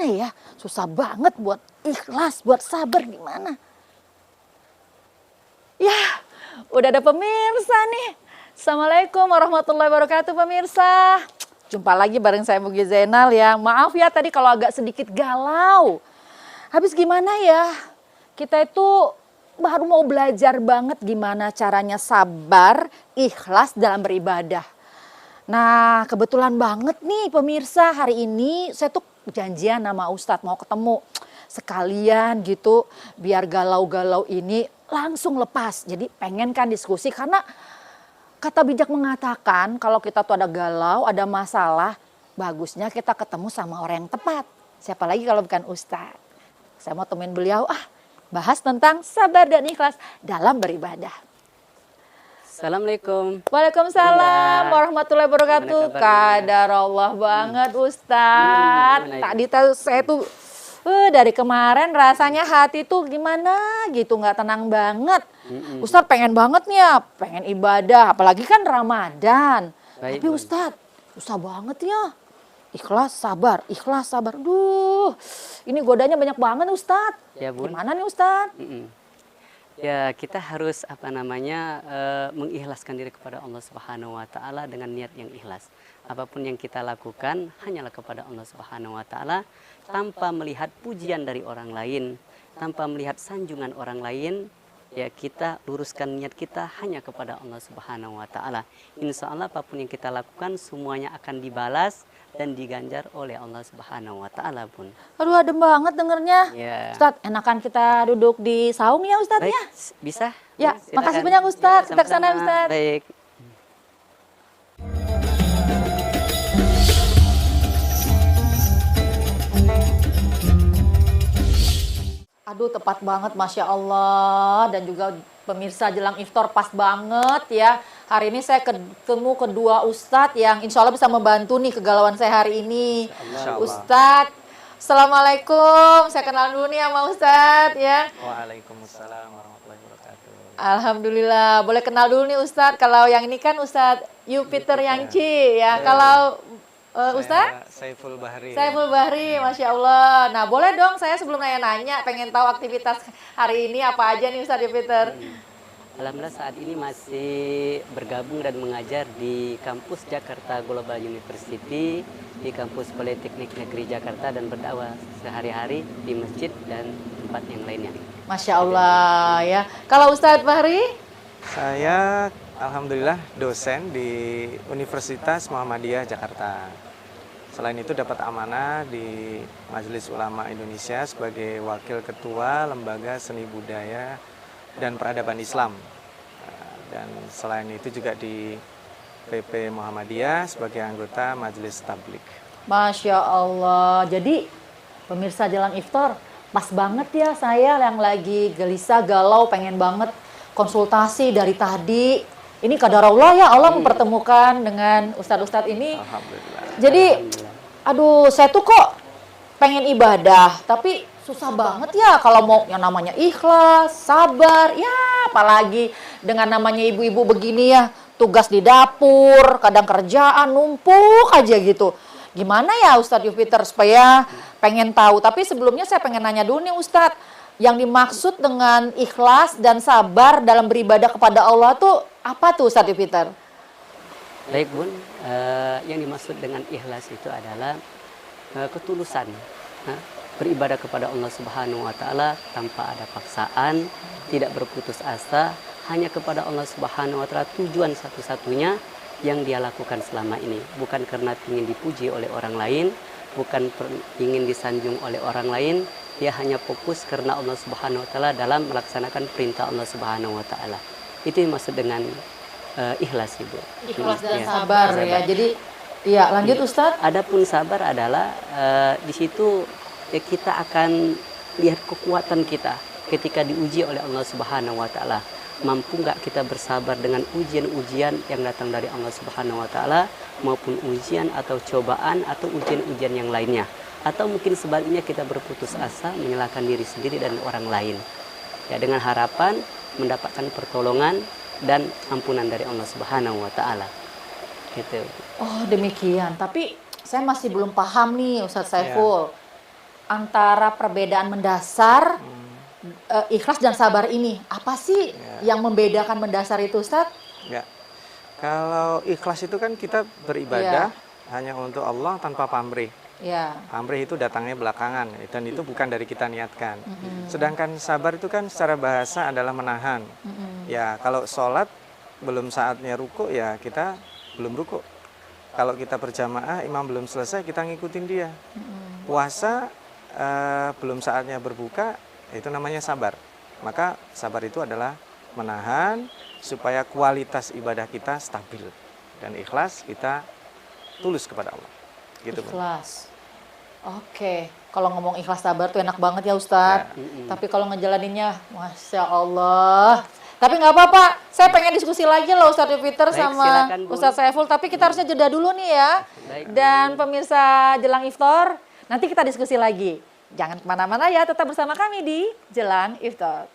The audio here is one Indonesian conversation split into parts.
gimana ya? Susah banget buat ikhlas, buat sabar gimana? Ya, udah ada pemirsa nih. Assalamualaikum warahmatullahi wabarakatuh pemirsa. Jumpa lagi bareng saya Mugi Zainal ya. Maaf ya tadi kalau agak sedikit galau. Habis gimana ya? Kita itu baru mau belajar banget gimana caranya sabar, ikhlas dalam beribadah. Nah, kebetulan banget nih pemirsa, hari ini saya tuh janjian sama Ustadz mau ketemu sekalian gitu biar galau-galau ini langsung lepas. Jadi pengen kan diskusi karena kata bijak mengatakan kalau kita tuh ada galau, ada masalah, bagusnya kita ketemu sama orang yang tepat. Siapa lagi kalau bukan Ustadz. Saya mau temuin beliau, bahas tentang sabar dan ikhlas dalam beribadah. Assalamualaikum. Waalaikumsalam warahmatullahi wabarakatuh. Kadarullah banget Ustadz. Tadi saya tuh dari kemarin rasanya hati tuh gimana gitu, nggak tenang banget. Ustadz pengen banget nih ya, pengen ibadah, apalagi kan Ramadan. Baik, tapi Ustadz susah banget ya. Ikhlas, sabar, ikhlas, sabar. Duh, ini godanya banyak banget Ustadz. Ya, Bun. Gimana nih Ustadz? Ya, kita harus mengikhlaskan diri kepada Allah Subhanahu wa taala dengan niat yang ikhlas. Apapun yang kita lakukan hanyalah kepada Allah Subhanahu wa taala tanpa melihat pujian dari orang lain, tanpa melihat sanjungan orang lain. Ya, kita luruskan niat kita hanya kepada Allah Subhanahu wa taala. Insya Allah apapun yang kita lakukan semuanya akan dibalas dan diganjar oleh Allah Subhanahu wa taala pun. Aduh, adem banget dengernya. Ya. Ustadz, enakan kita duduk di saung ya Ustadz ya? Bisa? Ya, Silakan. makasih banyak Ustadz. Ya, Kita kesana sama-sama. Ustadz. Baik. Aduh, tepat banget Masya Allah. Dan juga pemirsa jelang iftar pas banget ya. Hari ini saya ketemu kedua Ustadz yang insya Allah bisa membantu nih kegalauan saya hari ini. Ustadz, Assalamualaikum. Saya kenal dulu nih sama Ustadz ya. Waalaikumsalam warahmatullahi wabarakatuh. Alhamdulillah. Boleh kenal dulu nih Ustadz. Kalau yang ini kan Ustadz Yupiter Yangci ya. Kalau Ustadz? Saiful Bahri. Saiful Bahri, Masya Allah. Nah boleh dong saya sebelum nanya-nanya pengen tahu aktivitas hari ini apa aja nih Ustadz Yupiter. Alhamdulillah saat ini masih bergabung dan mengajar di kampus Jakarta Global University, di kampus Politeknik Negeri Jakarta dan berdakwah sehari-hari di masjid dan tempat yang lainnya. Masya Allah ya. Kalau Ustadz Bahri? Saya alhamdulillah dosen di Universitas Muhammadiyah Jakarta. Selain itu dapat amanah di Majelis Ulama Indonesia sebagai Wakil Ketua Lembaga Seni Budaya dan Peradaban Islam. Dan selain itu juga di PP Muhammadiyah sebagai anggota Majelis Tablik. Masya Allah. Jadi pemirsa jelang iftar pas banget ya saya yang lagi gelisah, galau, pengen banget konsultasi dari tadi. Ini kadarullah ya Allah mempertemukan dengan ustadz-ustadz ini. Alhamdulillah. Jadi aduh saya tuh kok pengen ibadah tapi susah banget ya kalau mau yang namanya ikhlas, sabar, ya apalagi dengan namanya ibu-ibu begini ya, tugas di dapur, kadang kerjaan numpuk aja gitu. Gimana ya Ustadz Yupiter supaya pengen tahu, tapi sebelumnya saya pengen nanya dulu nih Ustadz, yang dimaksud dengan ikhlas dan sabar dalam beribadah kepada Allah tuh apa tuh Ustadz Yupiter? Baik Bun, yang dimaksud dengan ikhlas itu adalah ketulusan. Beribadah kepada Allah Subhanahu wa taala tanpa ada paksaan, tidak berputus asa, hanya kepada Allah Subhanahu wa taala tujuan satu-satunya yang dia lakukan selama ini, bukan karena ingin dipuji oleh orang lain, bukan ingin disanjung oleh orang lain, dia hanya fokus karena Allah Subhanahu wa taala dalam melaksanakan perintah Allah Subhanahu wa taala. Itu yang maksud dengan ikhlas Ibu. Ikhlas dan Ya, sabar ya. Jadi iya lanjut Ustadz. Adapun sabar adalah di situ ya kita akan lihat kekuatan kita ketika diuji oleh Allah Subhanahu wa taala. Mampu nggak kita bersabar dengan ujian-ujian yang datang dari Allah Subhanahu wa taala maupun ujian atau cobaan atau ujian-ujian yang lainnya. Atau mungkin sebaliknya kita berputus asa, menyalahkan diri sendiri dan orang lain. Ya dengan harapan mendapatkan pertolongan dan ampunan dari Allah Subhanahu wa taala. Gitu. Oh demikian, tapi saya masih belum paham nih Ustadz Saiful. antara perbedaan mendasar ikhlas dan sabar ini? Apa sih yang membedakan mendasar itu, Ustaz? Ya. Kalau ikhlas itu kan kita beribadah hanya untuk Allah tanpa pamrih. Ya. Pamrih itu datangnya belakangan dan itu bukan dari kita niatkan. Sedangkan sabar itu kan secara bahasa adalah menahan. Ya, kalau sholat belum saatnya ruku ya kita belum ruku. Kalau kita berjamaah imam belum selesai kita ngikutin dia. Puasa belum saatnya berbuka itu namanya sabar. Maka sabar itu adalah menahan supaya kualitas ibadah kita stabil dan ikhlas, kita tulus kepada Allah. Gitu, Ikhlas. Oke, kalau ngomong ikhlas sabar tuh enak banget ya Ustadz. Tapi kalau ngejalaninnya, Masya Allah. Tapi nggak apa-apa, saya pengen diskusi lagi loh Ustadz Jupiter sama silakan, Bu. Ustadz Saiful. Tapi kita harusnya jeda dulu nih ya. Baik, Bu. Dan pemirsa Jelang Iftar, nanti kita diskusi lagi. Jangan kemana-mana ya, tetap bersama kami di Jelang Iftar.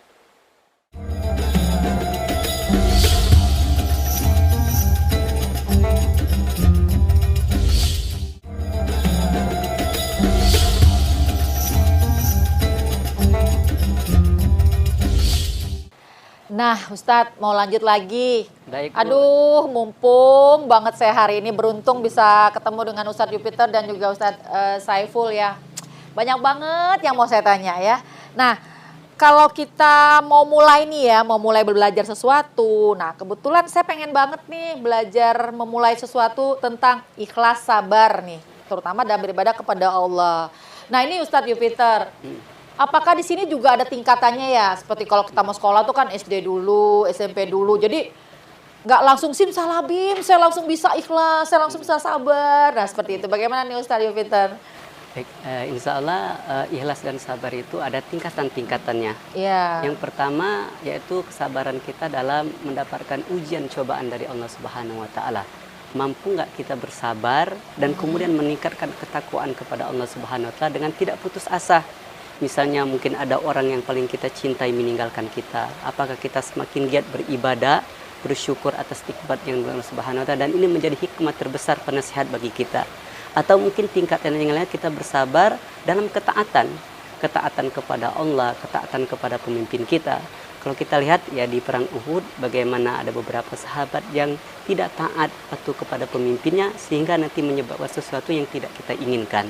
Nah, Ustadz mau lanjut lagi. Baik, Bu. Aduh, mumpung banget saya hari ini beruntung bisa ketemu dengan Ustadz Jupiter dan juga Ustadz Saiful ya. Banyak banget yang mau saya tanya ya. Nah, kalau kita mau mulai nih ya, mau mulai belajar sesuatu. Nah, kebetulan saya pengen banget nih belajar memulai sesuatu tentang ikhlas sabar nih. Terutama dalam beribadah kepada Allah. Nah, ini Ustadz Jupiter. Apakah di sini juga ada tingkatannya ya? Seperti kalau kita mau sekolah tuh kan SD dulu, SMP dulu. Jadi nggak langsung simsalabim, saya langsung bisa ikhlas, saya langsung bisa sabar. Nah seperti itu. Bagaimana nih Ustadz Jupiter? Baik, insya Allah ikhlas dan sabar itu ada tingkatan-tingkatannya. Iya. Yang pertama yaitu kesabaran kita dalam mendapatkan ujian cobaan dari Allah Subhanahu wa taala. Mampu nggak kita bersabar dan kemudian meningkatkan ketakwaan kepada Allah Subhanahu wa taala dengan tidak putus asa. Misalnya mungkin ada orang yang paling kita cintai meninggalkan kita. Apakah kita semakin giat beribadah, bersyukur atas nikmat yang Allah Subhanahu wa taala, dan ini menjadi hikmah terbesar penasihat bagi kita. Atau mungkin tingkatan yang lain kita bersabar dalam ketaatan. Ketaatan kepada Allah, ketaatan kepada pemimpin kita. Kalau kita lihat ya di perang Uhud bagaimana ada beberapa sahabat yang tidak taat patuh kepada pemimpinnya sehingga nanti menyebabkan sesuatu yang tidak kita inginkan.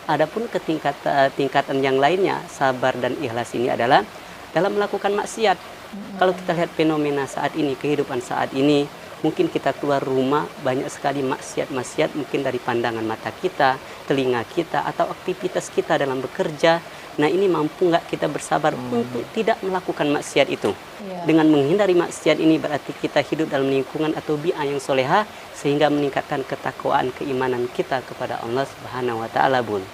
Adapun ke tingkatan yang lainnya, sabar dan ikhlas ini adalah dalam melakukan maksiat. Kalau kita lihat fenomena saat ini, kehidupan saat ini, mungkin kita keluar rumah banyak sekali maksiat-maksiat mungkin dari pandangan mata kita, telinga kita, atau aktivitas kita dalam bekerja. Nah ini mampu nggak kita bersabar untuk tidak melakukan maksiat itu. Dengan menghindari maksiat ini berarti kita hidup dalam lingkungan atau bi'ah yang soleha sehingga meningkatkan ketakwaan keimanan kita kepada Allah Subhanahu wa taala, Bun.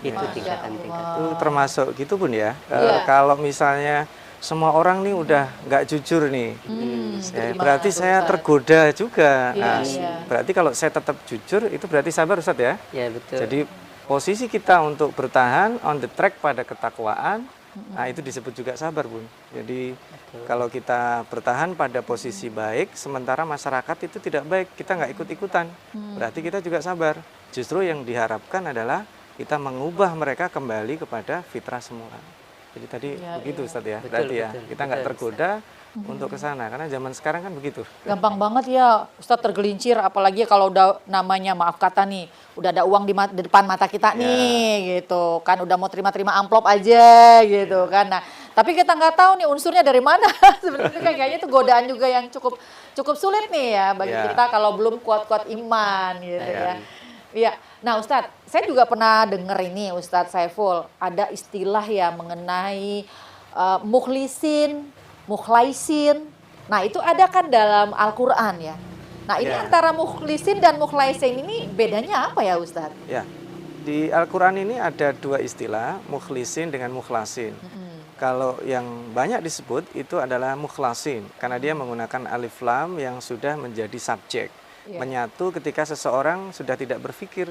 Itu tingkatan-tingkatan. Itu termasuk gitu Bun ya. Kalau misalnya semua orang nih udah nggak jujur nih, berarti saya tergoda juga. Nah, berarti kalau saya tetap jujur itu berarti sabar Ustadz ya? Ya betul. Jadi posisi kita untuk bertahan on the track pada ketakwaan, nah itu disebut juga sabar Bun. Jadi kalau kita bertahan pada posisi baik, sementara masyarakat itu tidak baik, kita nggak ikut-ikutan, berarti kita juga sabar. Justru yang diharapkan adalah kita mengubah mereka kembali kepada fitrah semula. Jadi tadi begitu Ustadz ya, berarti ya kita nggak tergoda untuk ke sana, karena zaman sekarang kan begitu. Gampang banget ya Ustadz tergelincir, apalagi kalau udah namanya maaf kata nih, udah ada uang di depan mata kita nih gitu kan, udah mau terima-terima amplop aja gitu kan. Nah tapi kita nggak tahu nih unsurnya dari mana. Sebenarnya kayaknya itu godaan juga yang cukup sulit nih ya bagi kita kalau belum kuat-kuat iman gitu ya. Iya. Nah Ustadz, saya juga pernah dengar ini Ustadz Saiful, ada istilah ya mengenai mukhlisin, mukhlaisin. Nah itu ada kan dalam Al-Quran ya. Nah ini antara mukhlisin dan mukhlaisin ini bedanya apa ya Ustadz? Ya, di Al-Quran ini ada dua istilah, mukhlisin dengan mukhlasin. Kalau yang banyak disebut itu adalah mukhlasin, karena dia menggunakan alif lam yang sudah menjadi subjek. Menyatu ketika seseorang sudah tidak berpikir.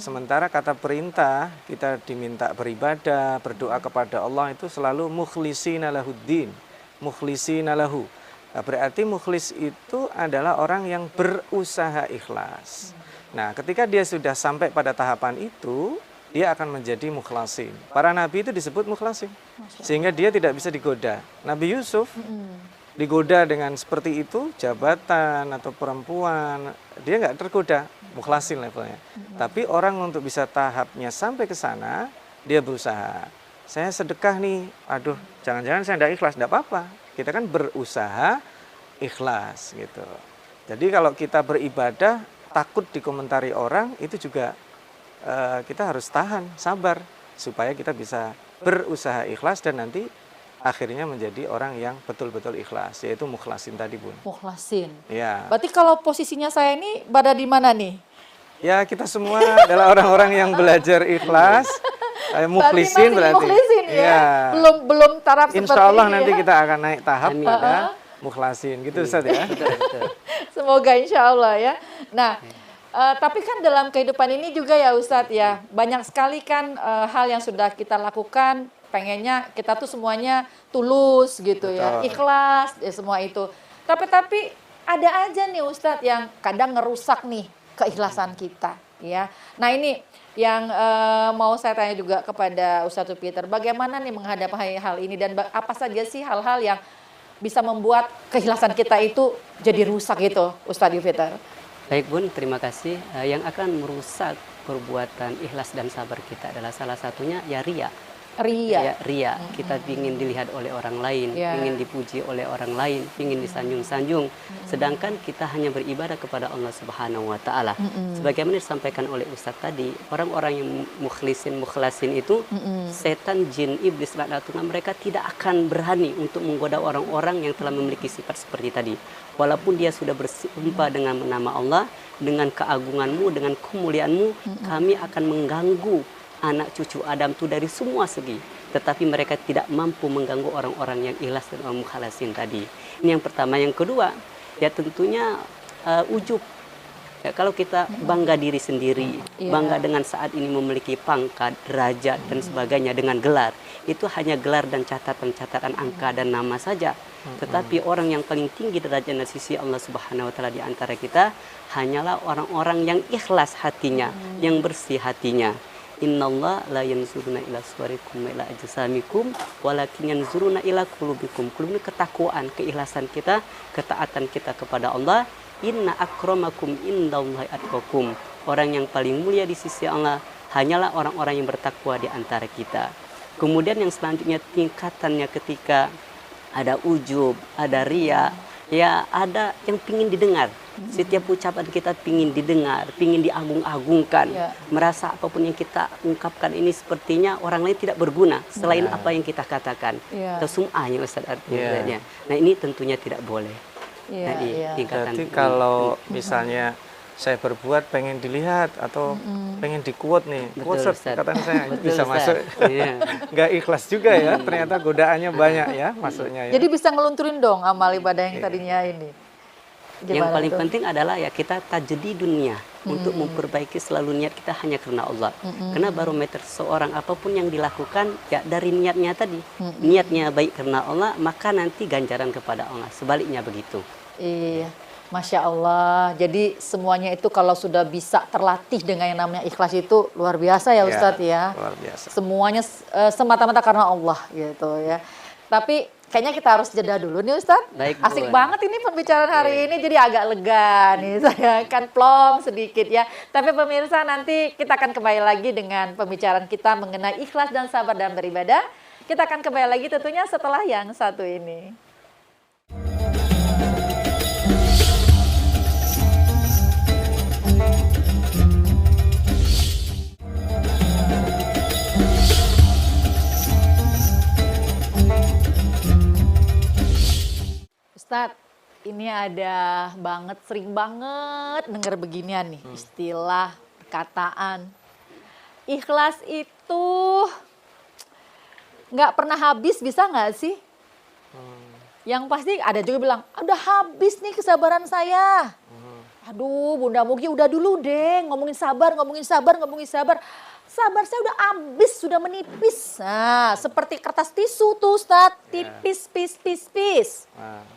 Sementara kata perintah kita diminta beribadah, berdoa kepada Allah itu selalu mukhlishina lahuddin, mukhlishina lahu. Berarti mukhlis itu adalah orang yang berusaha ikhlas. Nah, ketika dia sudah sampai pada tahapan itu, dia akan menjadi mukhlasin. Para nabi itu disebut mukhlasin, sehingga dia tidak bisa digoda. Nabi Yusuf digoda dengan seperti itu, jabatan atau perempuan, dia nggak tergoda, mukhlasin levelnya. Tapi orang untuk bisa tahapnya sampai ke sana, dia berusaha. Saya sedekah nih, aduh, jangan-jangan saya tidak ikhlas, tidak apa-apa. Kita kan berusaha ikhlas gitu. Jadi kalau kita beribadah, takut dikomentari orang, itu juga kita harus tahan, sabar, supaya kita bisa berusaha ikhlas dan nanti akhirnya menjadi orang yang betul-betul ikhlas, yaitu mukhlasin tadi, Bun. Mukhlasin. Ya. Berarti kalau posisinya saya ini berada di mana nih? Ya, kita semua adalah orang-orang yang belajar ikhlas, mukhlisin berarti. Mukhlisin ya. Iya. Belum taraf seperti Insya Allah ini nanti ya. kita akan naik tahap Amin. pada mukhlasin, gitu Ustaz ya. Betul. Semoga insya Allah ya. Nah, tapi kan dalam kehidupan ini juga ya Ustadz ya, banyak sekali kan hal yang sudah kita lakukan, pengennya kita tuh semuanya tulus gitu ya, Betul. ikhlas ya semua itu. Tapi ada aja nih Ustadz yang kadang ngerusak nih keikhlasan kita ya. Nah ini yang mau saya tanya juga kepada Ustadz Peter, bagaimana nih menghadapi hal ini dan apa saja sih hal-hal yang bisa membuat keikhlasan kita itu jadi rusak gitu Ustadz Peter? Baik Bun, terima kasih. Yang akan merusak perbuatan ikhlas dan sabar kita adalah salah satunya ya ria. Ria. Ya, ria. Kita ingin dilihat oleh orang lain, Ya. ingin dipuji oleh orang lain, ingin disanjung-sanjung. Sedangkan kita hanya beribadah kepada Allah Subhanahu wa taala. Sebagaimana disampaikan oleh Ustadz tadi, orang-orang yang mukhlasin itu setan, jin, iblis, laknatullah, mereka tidak akan berani untuk menggoda orang-orang yang telah memiliki sifat seperti tadi. Walaupun dia sudah bersumpah dengan nama Allah, dengan keagunganmu, dengan kemuliaanmu, kami akan mengganggu anak cucu Adam itu dari semua segi, tetapi mereka tidak mampu mengganggu orang-orang yang ikhlas dan orang mukhlasin tadi. Ini yang pertama. Yang kedua, ya tentunya ujub. Ya, kalau kita bangga diri sendiri, bangga dengan saat ini memiliki pangkat, derajat dan sebagainya dengan gelar, itu hanya gelar dan catatan-catatan angka dan nama saja. Tetapi orang yang paling tinggi derajat di sisi Allah Subhanahu wa taala di antara kita hanyalah orang-orang yang ikhlas hatinya, yang bersih hatinya. Innallaha la yanzuruna ila suwarikum ila ajsamikum walakin yanzuruna ila qulubikum. Qulub ini ketakwaan, keikhlasan kita, ketaatan kita kepada Allah. Inna akramakum indallahi atqakum. Orang yang paling mulia di sisi Allah hanyalah orang-orang yang bertakwa di antara kita. Kemudian yang selanjutnya tingkatannya ketika ada ujub, ada ria, ya ada yang pingin didengar. Setiap ucapan kita pingin didengar, pingin diagung-agungkan, merasa apapun yang kita ungkapkan ini sepertinya orang lain tidak berguna selain apa yang kita katakan. Atau sum'ahnya Ustaz artinya. Nah ini tentunya tidak boleh. Nah, tingkatan. Berarti kalau misalnya saya berbuat pengen dilihat atau pengen di-quote nih, quote katanya saya bisa Ustaz. masuk. Nggak ikhlas juga ya, ternyata godaannya banyak ya masuknya ya. Jadi bisa ngelunturin dong amal ibadah yang tadinya ini. Yang paling penting adalah ya kita tajdid dunia untuk memperbaiki selalu niat kita hanya karena Allah. Karena barometer seorang apapun yang dilakukan ya dari niatnya tadi. Niatnya baik karena Allah, maka nanti ganjaran kepada Allah. Sebaliknya begitu. Iya. Masya Allah. Jadi semuanya itu kalau sudah bisa terlatih dengan yang namanya ikhlas itu luar biasa ya Ustadz ya. Luar biasa. Semuanya semata-mata karena Allah gitu ya. Tapi kayaknya kita harus jeda dulu nih Ustadz. Baik, Asik Bu. banget ini pembicaraan hari ini, jadi agak lega nih. Saya kan plong sedikit ya. Tapi pemirsa, nanti kita akan kembali lagi dengan pembicaraan kita mengenai ikhlas dan sabar dalam beribadah. Kita akan kembali lagi tentunya setelah yang satu ini. Ustadz, ini ada banget, sering banget denger beginian nih, istilah, perkataan. Ikhlas itu nggak pernah habis, bisa nggak sih? Yang pasti ada juga bilang, udah habis nih kesabaran saya. Aduh, Bunda Mugi udah dulu deh, ngomongin sabar, ngomongin sabar, ngomongin sabar. Sabar saya udah habis, sudah menipis. Nah, seperti kertas tisu tuh Ustadz, tipis, pis.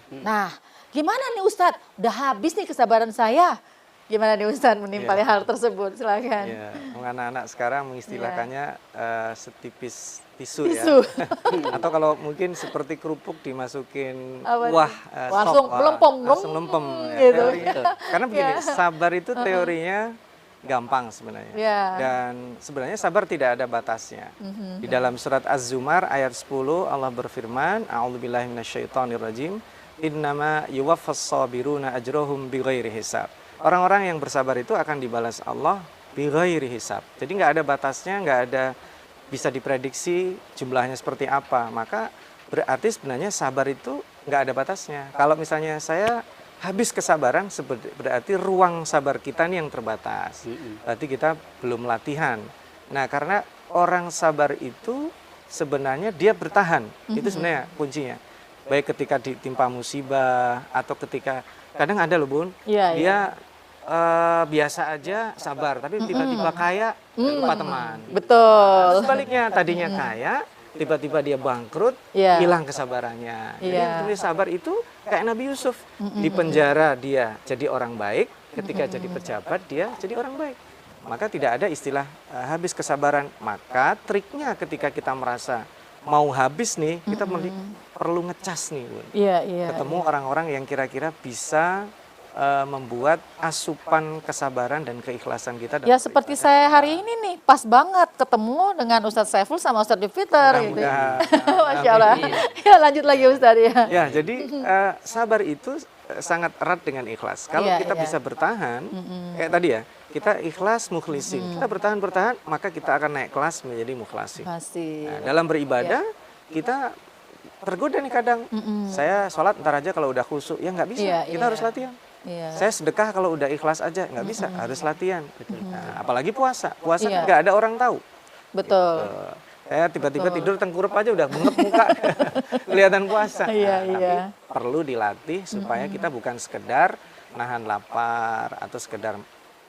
Nah, gimana nih Ustadz? Udah habis nih kesabaran saya. Gimana nih Ustadz menimpali hal tersebut? Silakan. Ya, anak-anak sekarang mengistilahkannya setipis tisu, Tisu. ya. Atau kalau mungkin seperti kerupuk dimasukin Apa kuah tuh? Langsung sop, melempem, langsung lempem. Ya, gitu. teorinya. Karena begini, Ya. sabar itu teorinya gampang sebenarnya. Ya. Dan sebenarnya sabar tidak ada batasnya. Di dalam surat Az-Zumar ayat 10 Allah berfirman, A'udzubillahi minasyaitonirrajim, innama yuwaffas sabiruna ajrohum bighairi hisab. Orang-orang yang bersabar itu akan dibalas Allah bighairi hisab. Jadi nggak ada batasnya, nggak ada bisa diprediksi jumlahnya seperti apa. Maka berarti sebenarnya sabar itu nggak ada batasnya. Kalau misalnya saya habis kesabaran, berarti ruang sabar kita nih yang terbatas. Berarti kita belum latihan. Nah, karena orang sabar itu sebenarnya dia bertahan. Itu sebenarnya kuncinya. Baik ketika ditimpa musibah atau ketika kadang ada loh Bun, Iya, dia biasa aja sabar, tapi tiba-tiba kaya lupa teman. Betul. Sebaliknya tadinya kaya, tiba-tiba dia bangkrut, Iya. hilang kesabarannya. Jadi Iya. yang sabar itu kayak Nabi Yusuf. Di penjara dia jadi orang baik, ketika jadi pejabat dia jadi orang baik. Maka tidak ada istilah habis kesabaran. Maka triknya ketika kita merasa mau habis nih, kita perlu ngecas nih, Bun. Iya, iya. Ketemu orang-orang yang kira-kira bisa membuat asupan kesabaran dan keikhlasan kita. Ya seperti saya hari ini nih, pas banget ketemu dengan Ustadz Saiful sama Ustadz Deviter gitu. Masya Allah. Ya lanjut lagi Ustadz ya. Ya, jadi sabar itu sangat erat dengan ikhlas. Kalau Iya, kita iya. bisa bertahan, kayak tadi ya, kita ikhlas mukhlisin. Kita bertahan, maka kita akan naik kelas menjadi mukhlasin. Masih. Nah, dalam beribadah, kita tergoda nih kadang. Saya sholat ntar aja kalau udah khusyuk, ya nggak bisa. Iya, Kita iya. harus latihan. Iya. Saya sedekah kalau udah ikhlas aja, nggak bisa, harus latihan. Nah, apalagi puasa. Puasa Iya. kan nggak ada orang tahu. Betul. Saya tiba-tiba tidur tengkurap aja udah bengep muka, kelihatan puasa. Iya, Nah, iya. Tapi perlu dilatih supaya kita bukan sekedar nahan lapar atau sekedar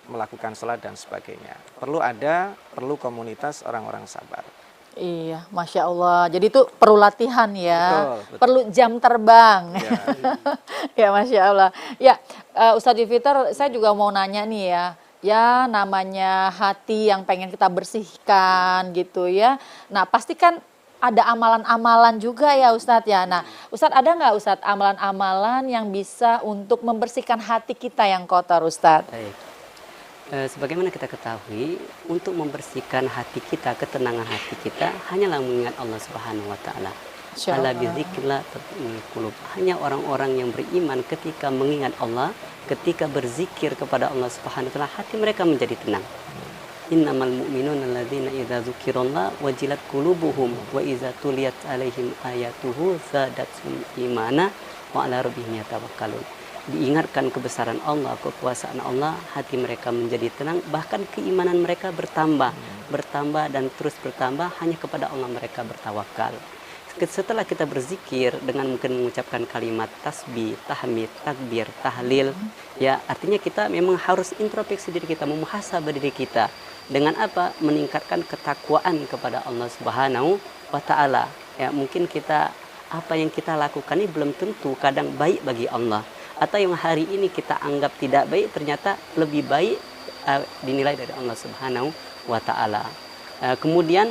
melakukan sholat dan sebagainya. Perlu komunitas orang-orang sabar. Iya, Masya Allah. Jadi itu perlu latihan ya, Betul. perlu jam terbang. Ya. Ya, Masya Allah. Ya, Ustadz Deviter, saya juga mau nanya nih ya. Ya, namanya hati yang pengen kita bersihkan gitu ya. Nah, pasti kan ada amalan-amalan juga ya Ustadz ya. Nah, Ustadz ada nggak Ustadz amalan-amalan yang bisa untuk membersihkan hati kita yang kotor Ustadz? Baik. Sebagaimana kita ketahui, untuk membersihkan hati kita, ketenangan hati kita, hanyalah mengingat Allah Subhanahu wa taala. Insya Ala Allah. bidzikrillah tatma'innul qulub. Hanya orang-orang yang beriman ketika mengingat Allah, ketika berzikir kepada Allah Subhanahu wa taala, hati mereka menjadi tenang. Innamal mu'minuna alladzina idza dzukirallah wajilat qulubuhum wa idza tuliyat alaihim ayatuhu zadatuhum imana wa ala rabbihim yatawakkalun. Diingatkan kebesaran Allah, kekuasaan Allah, hati mereka menjadi tenang, bahkan keimanan mereka bertambah dan terus bertambah, hanya kepada Allah mereka bertawakal. Setelah kita berzikir dengan mungkin mengucapkan kalimat tasbih, tahmid, takbir, tahlil, ya artinya kita memang harus introspeksi diri kita, memuhasabah diri kita. Dengan apa? Meningkatkan ketakwaan kepada Allah Subhanahu wa taala. Ya, mungkin kita apa yang kita lakukan ini belum tentu kadang baik bagi Allah. Atau yang hari ini kita anggap tidak baik ternyata lebih baik dinilai dari Allah Subhanahu wa taala. Kemudian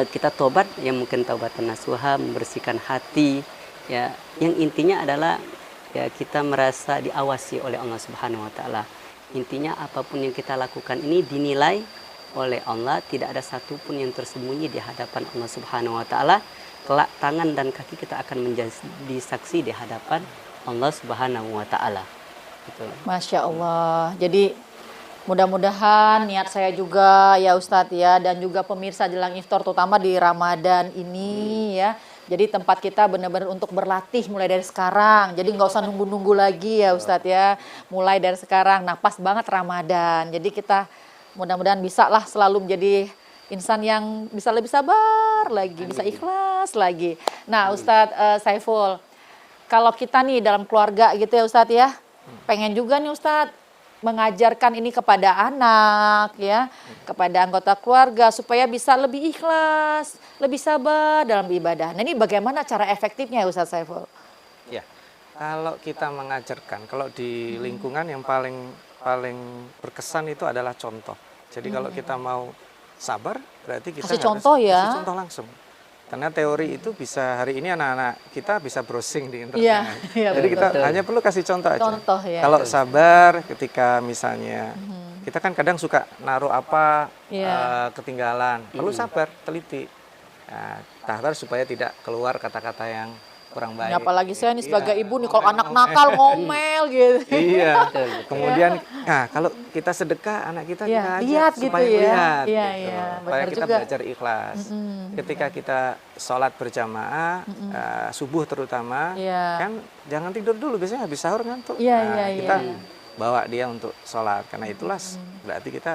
kita tobat, yang mungkin taubatan nasuha, membersihkan hati ya, yang intinya adalah ya kita merasa diawasi oleh Allah Subhanahu wa taala. Intinya apapun yang kita lakukan ini dinilai oleh Allah, tidak ada satupun yang tersembunyi di hadapan Allah Subhanahu wa taala. Kelak tangan dan kaki kita akan menjadi saksi di hadapan Allah Subhanahu wa taala. Gitu. Masya Allah. Jadi mudah-mudahan niat saya juga ya Ustadz ya, dan juga pemirsa jelang iftar terutama di Ramadan ini ya. Jadi tempat kita benar-benar untuk berlatih mulai dari sekarang. Jadi nggak usah nunggu-nunggu lagi ya Ustadz ya. Mulai dari sekarang. Nah pas banget Ramadan. Jadi kita mudah-mudahan bisa lah selalu menjadi insan yang bisa lebih sabar lagi, bisa ikhlas lagi. Nah Ustadz Saiful, kalau kita nih dalam keluarga gitu ya Ustadz ya, pengen juga nih Ustadz mengajarkan ini kepada anak ya, kepada anggota keluarga supaya bisa lebih ikhlas, lebih sabar dalam ibadah. Nah ini bagaimana cara efektifnya ya Ustadz Saiful? Ya, kalau kita mengajarkan, kalau di lingkungan yang paling paling berkesan itu adalah contoh. Jadi kalau kita mau sabar, berarti kita Kasih harus contoh ya. kasih contoh langsung. Karena teori itu bisa, hari ini anak-anak kita bisa browsing di internet. Iya, iya, Jadi kita betul. hanya perlu kasih contoh aja. Contoh ya. Kalau sabar ketika misalnya kita kan kadang suka naruh apa Iya. ketinggalan, perlu sabar, teliti. Nah, sabar supaya tidak keluar kata-kata yang kurang baik. Ya, apalagi saya nih sebagai Iya, ibu nih, kalau anak nakal ngomel gitu. Iya. Betul, betul. Kemudian, nah kalau kita sedekah, anak kita Iya, kita ajak lihat gitu supaya ya. lihat, Iya, gitu. iya, Supaya benar kita juga. belajar ikhlas. Ketika kita sholat berjamaah, subuh terutama, Iya. kan jangan tidur dulu. Biasanya habis sahur ngantuk. Iya, Nah, iya, kita iya. bawa dia untuk sholat. Karena itulah berarti kita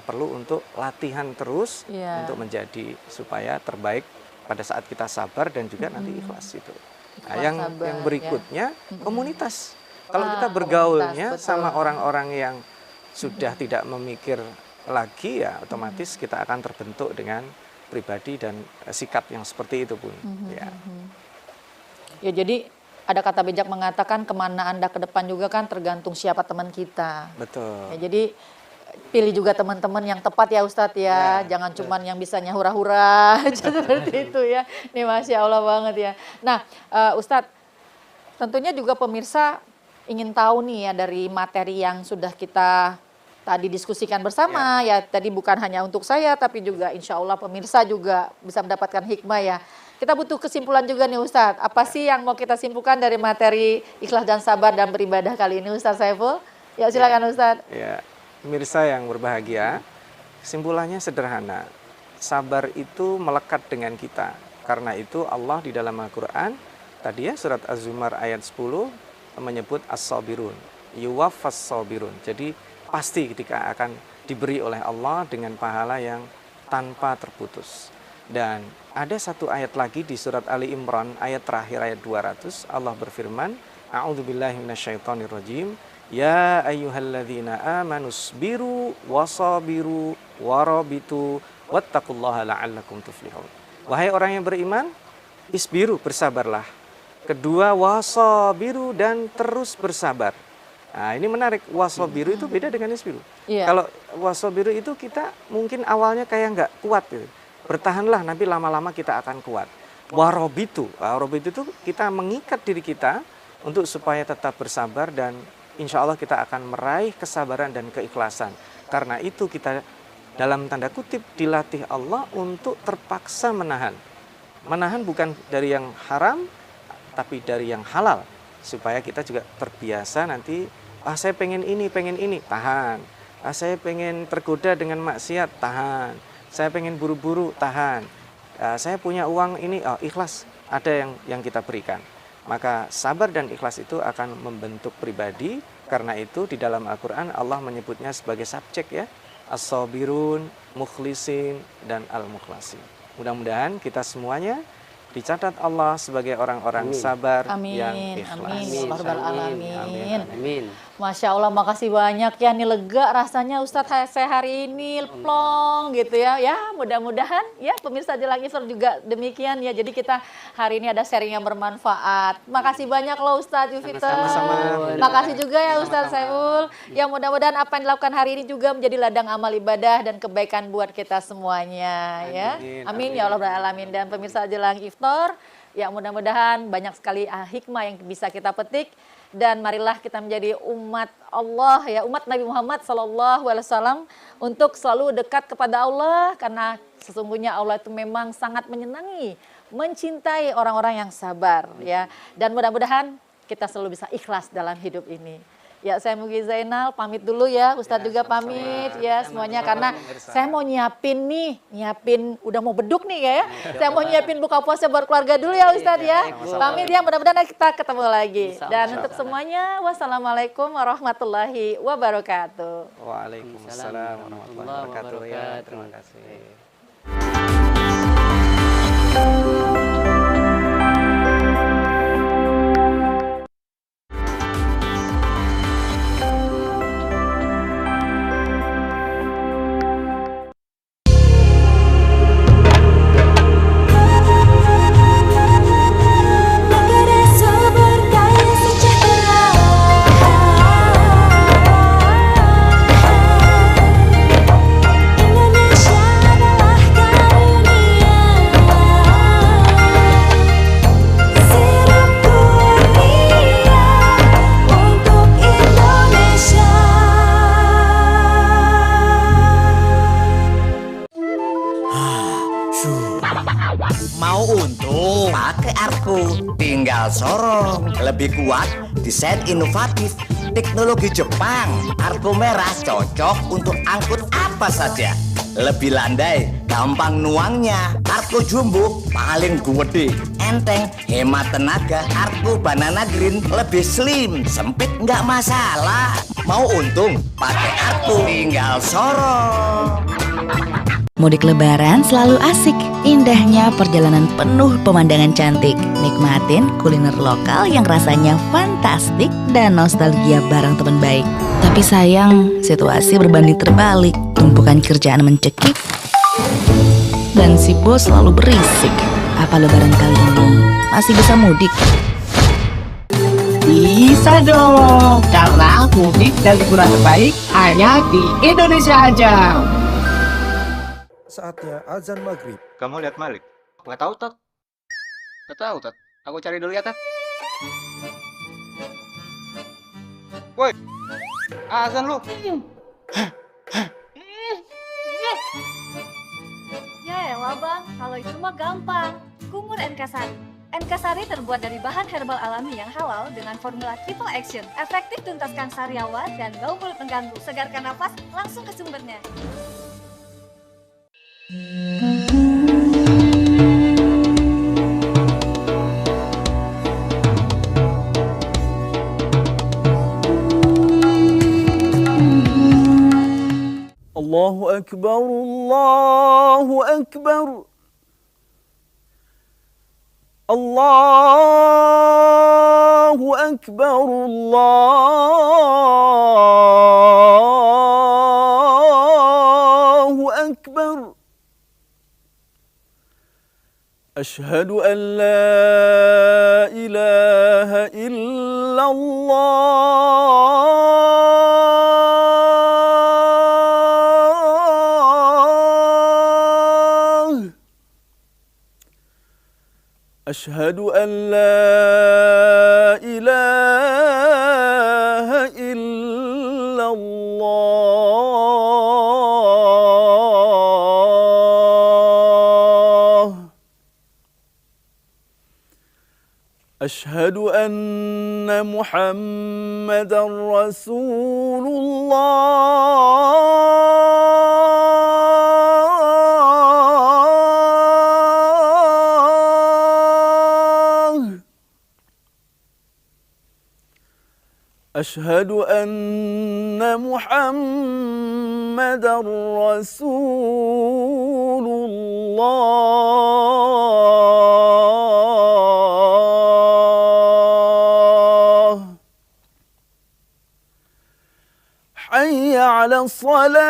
perlu untuk latihan terus Iya. untuk menjadi supaya terbaik pada saat kita sabar dan juga nanti ikhlas itu. Nah, Ikhlas, yang sabar, yang ya. berikutnya komunitas. Kalau Ah, kita bergaulnya komunitas, betul. sama orang-orang yang sudah tidak memikir lagi, ya otomatis kita akan terbentuk dengan pribadi dan sikap yang seperti itu pun. Ya. Ya, jadi ada kata bijak mengatakan kemana Anda ke depan juga kan tergantung siapa teman kita. Betul. Ya, jadi pilih juga teman-teman yang tepat ya Ustadz ya, jangan cuman yang bisanya hura-hura seperti itu ya. Ini Masya Allah banget ya. Nah Ustadz, tentunya juga pemirsa ingin tahu nih ya dari materi yang sudah kita tadi diskusikan bersama ya, tadi bukan hanya untuk saya tapi juga insya Allah pemirsa juga bisa mendapatkan hikmah ya. Kita butuh kesimpulan juga nih Ustadz, apa sih yang mau kita simpulkan dari materi ikhlas dan sabar dan beribadah kali ini Ustadz Saiful? Ya silakan Ustadz. Ya, pemirsa yang berbahagia, kesimpulannya sederhana. Sabar itu melekat dengan kita. Karena itu Allah di dalam Al-Quran, tadi ya surat Az-Zumar ayat 10 menyebut as-sabirun, yuwaffas sabirun. Jadi pasti ketika akan diberi oleh Allah dengan pahala yang tanpa terputus. Dan ada satu ayat lagi di surat Ali Imran, ayat terakhir, ayat 200, Allah berfirman, A'udzubillahi minasyaitonirrajim, Ya ayyuhalladzina amanus biru wasabiru warabitu wattaqullaha la'allakum tuflihun. Wahai orang yang beriman, isbiru, bersabarlah. Kedua, wasabiru, dan terus bersabar. Nah, ini menarik. Wasabiru itu beda dengan isbiru. Iya. Kalau wasabiru itu kita mungkin awalnya kayak nggak kuat gitu. Bertahanlah, nanti lama-lama kita akan kuat. Warobitu itu kita mengikat diri kita untuk supaya tetap bersabar dan insya Allah kita akan meraih kesabaran dan keikhlasan. Karena itu kita dalam tanda kutip dilatih Allah untuk terpaksa menahan. Menahan bukan dari yang haram, tapi dari yang halal. Supaya kita juga terbiasa nanti, saya pengen ini, tahan. Saya pengen tergoda dengan maksiat, tahan. Saya pengen buru-buru, tahan. Saya punya uang ini, ikhlas, ada yang kita berikan. Maka sabar dan ikhlas itu akan membentuk pribadi. Karena itu di dalam Al-Quran Allah menyebutnya sebagai subjek ya. As-sabirun, mukhlisin, dan al-mukhlasin. Mudah-mudahan kita semuanya dicatat Allah sebagai orang-orang sabar yang Amin, ikhlas. amin, ya Rabbal alamin. Amin. Masya Allah, makasih banyak ya, nih lega rasanya Ustadz saya hari ini plong gitu ya. Ya mudah-mudahan ya pemirsa Jelang Iftar juga demikian ya. Jadi kita hari ini ada sharing yang bermanfaat. Makasih banyak loh Ustadz Yufita. Sama-sama. Makasih juga ya Ustadz Saiful. Ya mudah-mudahan apa yang dilakukan hari ini juga menjadi ladang amal ibadah dan kebaikan buat kita semuanya ya. Amin ya Allah alamin. Dan pemirsa Jelang Iftar, ya mudah-mudahan banyak sekali hikmah yang bisa kita petik. Dan marilah kita menjadi umat Allah ya, umat Nabi Muhammad SAW untuk selalu dekat kepada Allah, karena sesungguhnya Allah itu memang sangat menyenangi, mencintai orang-orang yang sabar ya. Dan mudah-mudahan kita selalu bisa ikhlas dalam hidup ini. Ya, saya Mugi Zainal pamit dulu ya, Ustadz juga pamit ya semuanya, karena saya mau nyiapin udah mau beduk nih ya. Saya mau nyiapin buka puasa buat keluarga dulu ya Ustadz ya. Pamit ya, mudah-mudahan kita ketemu lagi. Dan untuk semuanya, wassalamualaikum warahmatullahi wabarakatuh. Waalaikumsalam warahmatullahi wabarakatuh. Ya, terima kasih. Negara sumber daya sejahtera. Arko, tinggal sorong. Lebih kuat, desain inovatif, teknologi Jepang. Arko merah cocok untuk angkut apa saja. Lebih landai, gampang nuangnya. Arko jumbo paling gede, enteng, hemat tenaga. Arko banana green lebih slim, sempit nggak masalah. Mau untung, pakai Arko, tinggal sorong. Mudik lebaran selalu asik. Indahnya perjalanan penuh pemandangan cantik. Nikmatin kuliner lokal yang rasanya fantastik dan nostalgia bareng teman baik. Tapi sayang, situasi berbanding terbalik. Tumpukan kerjaan mencekik dan si bos selalu berisik. Apa lebaran kali ini masih bisa mudik? Bisa dong, karena mudik dan liburan terbaik hanya di Indonesia aja. Saatnya azan maghrib. Kamu lihat Malik? Nggak tahu, Tat. Nggak tahu, Tat. Aku cari dulu ya, Tat. Woi, azan lu. Ya elah bang, kalau itu mah gampang. Kumur Nkasari. Nkasari terbuat dari bahan herbal alami yang halal dengan formula triple action. Efektif tuntaskan sariawan dan bau mulut mengganggu. Segarkan nafas, langsung ke sumbernya. Allahu Akbar, Allahu Akbar. Allahu Akbar, Allahu Akbar. Ashhadu an la ilaha illallah. Ashhadu an la ilaha illallah. Ashhadu anna Muhammadan Rasulullah. Ashhadu anna Muhammadan Rasulullah. Hayya 'ala salah.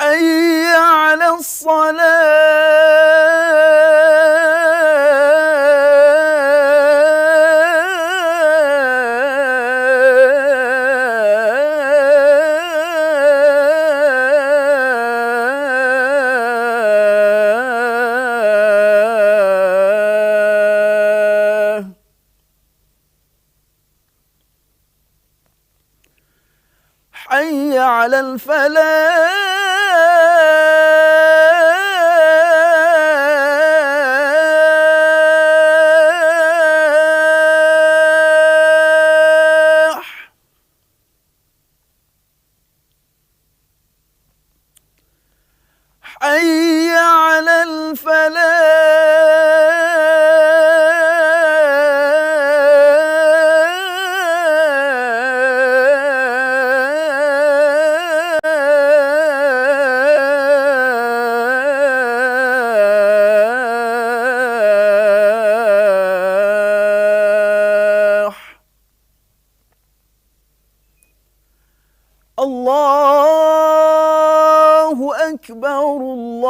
Hayya 'ala salah. Hayya 'alal falah. Hayya 'alal falah. Allahu Akbar, Allah.